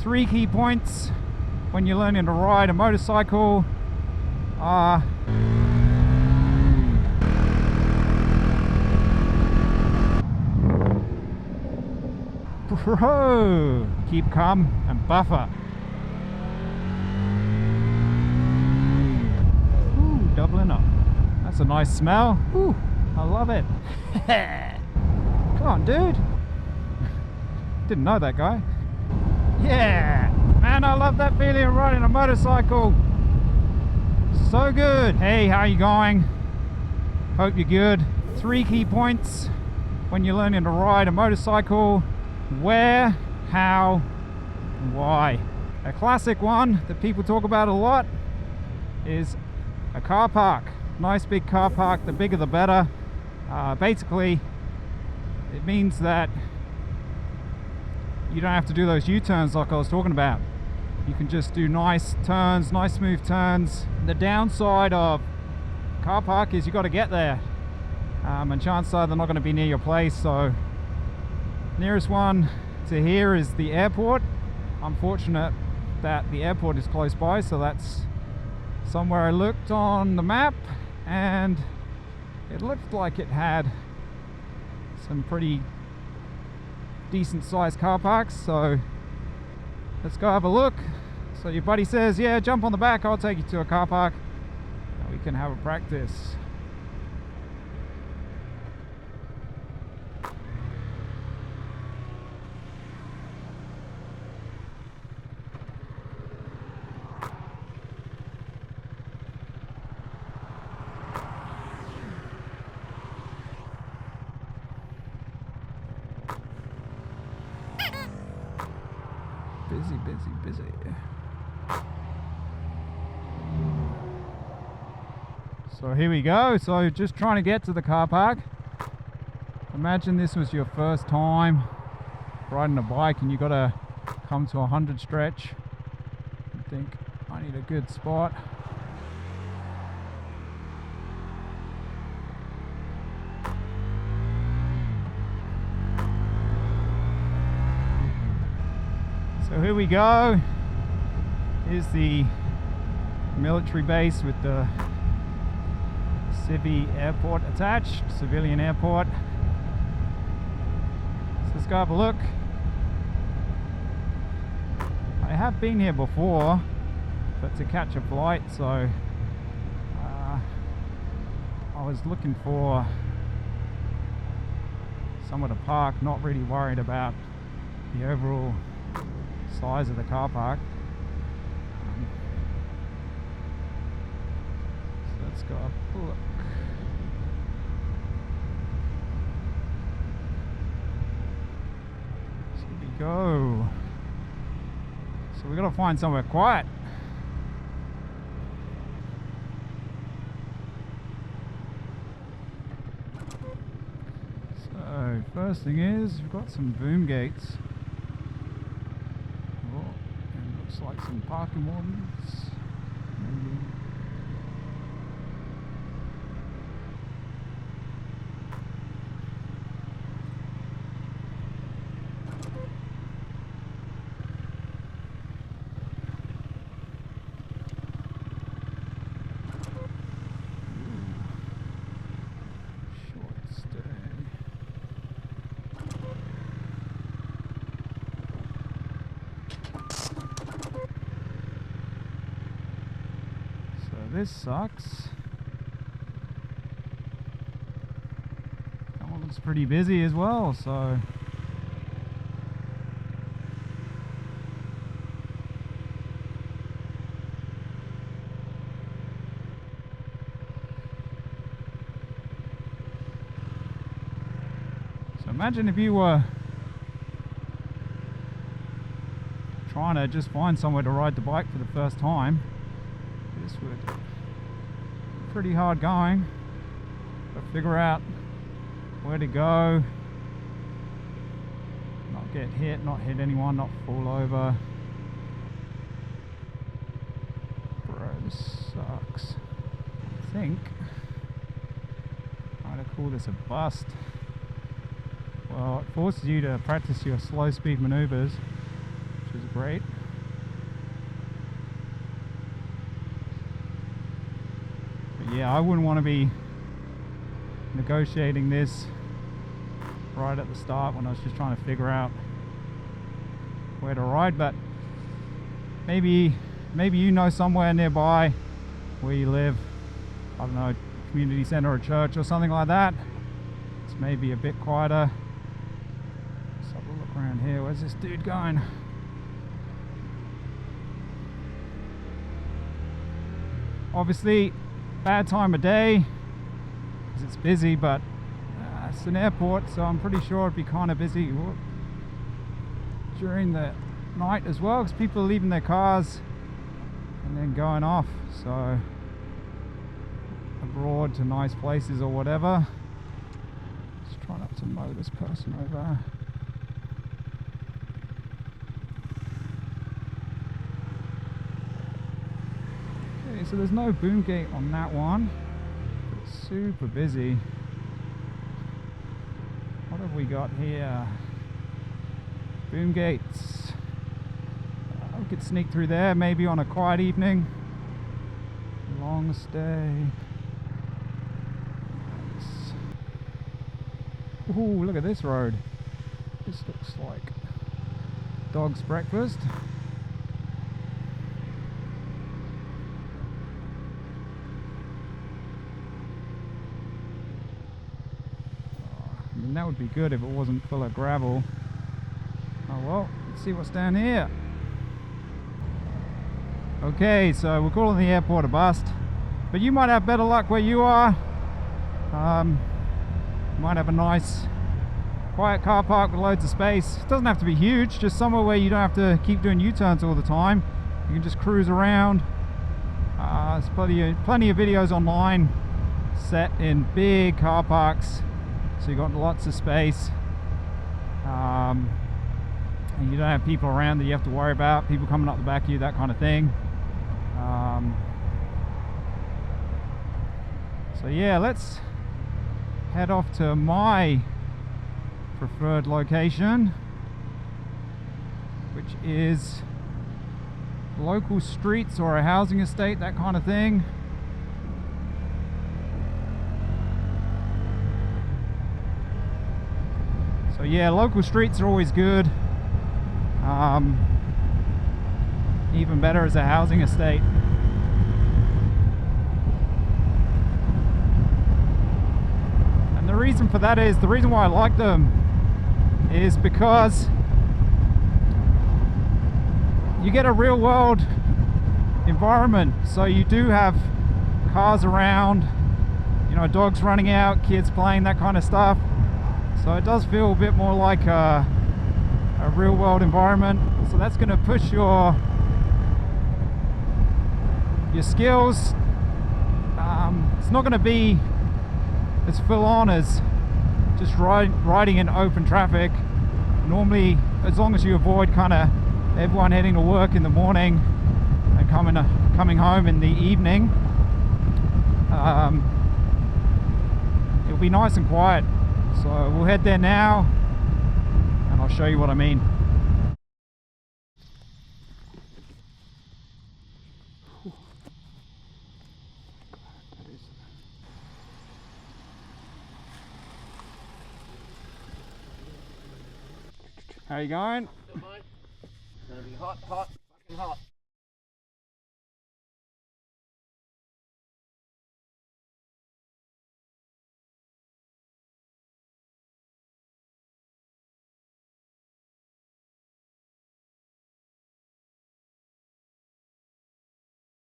3 key points when you're learning to ride a motorcycle are keep calm and buffer. Ooh, doubling up. That's a nice smell. Ooh, I love it. Come on, dude. Didn't know that guy. Yeah, man, I love that feeling of riding a motorcycle. So good. Hey, how you going? Hope you're good. 3 key points when you're learning to ride a motorcycle: where, how, and why. A classic one that people talk about a lot is a car park. Nice big car park, the bigger the better. Basically, it means that you don't have to do those U-turns like I was talking about. You can just do nice turns, nice smooth turns. The downside of car park is you got to get there, and chances are they're not going to be near your place. So nearest one to here is the airport. I'm fortunate that the airport is close by, so that's somewhere I looked on the map, and it looked like it had some pretty decent sized car parks. So let's go have a look. So your buddy says, yeah, jump on the back, I'll take you to a car park and we can have a practice. Busy. So here we go. So just trying to get to the car park. Imagine this was your first time riding a bike and you got to come to a 100 stretch. You think, I need a good spot. So here we go. Here's the military base with the Civi airport attached, civilian airport. So let's go have a look. I have been here before, but to catch a flight, so I was looking for somewhere to park, not really worried about the overall size of the car park. So let's go up a look. So here we go. So we got to find somewhere quiet. So first thing is we've got some boom gates. Like some parking wardens, maybe. Short stay. This sucks. That one looks pretty busy as well, so imagine if you were trying to just find somewhere to ride the bike for the first time. This would be pretty hard going, but figure out where to go, not get hit, not hit anyone, not fall over. Bro, this sucks. I think I'm gonna call this a bust. Well, it forces you to practice your slow speed maneuvers, which is great. But yeah, I wouldn't want to be negotiating this right at the start when I was just trying to figure out where to ride, but maybe you know somewhere nearby where you live, I don't know, community center or church or something like that. It's maybe a bit quieter. Let's have a look around here. Where's this dude going? Obviously, bad time of day because it's busy, but it's an airport, so I'm pretty sure it'd be kind of busy during the night as well, because people are leaving their cars and then going off, so abroad to nice places or whatever. Just try not to mow this person over. Okay, so there's no boom gate on that one, but it's super busy. What have we got here? Boom gates. We could sneak through there maybe on a quiet evening. Long stay. Ooh, look at this road. This looks like dog's breakfast. I mean, that would be good if it wasn't full of gravel. Oh well, let's see what's down here. Okay, so we're calling the airport a bust, but you might have better luck where you are. You might have a nice quiet car park with loads of space. It doesn't have to be huge, just somewhere where you don't have to keep doing U-turns all the time. You can just cruise around. There's plenty of videos online set in big car parks, so you've got lots of space. And you don't have people around that you have to worry about, people coming up the back of you, that kind of thing. So yeah, let's head off to my preferred location, which is local streets or a housing estate, that kind of thing. So yeah, local streets are always good. Even better as a housing estate. And the reason for that is, the reason why I like them is because you get a real world environment. So you do have cars around, you know, dogs running out, kids playing, that kind of stuff. So it does feel a bit more like a real world environment. So that's going to push your skills. It's not going to be as full on as just riding in open traffic. Normally, as long as you avoid kind of everyone heading to work in the morning and coming home in the evening, it'll be nice and quiet. So we'll head there now and I'll show you what I mean. How you going? Good, mate. It's gonna be hot, hot, fucking hot.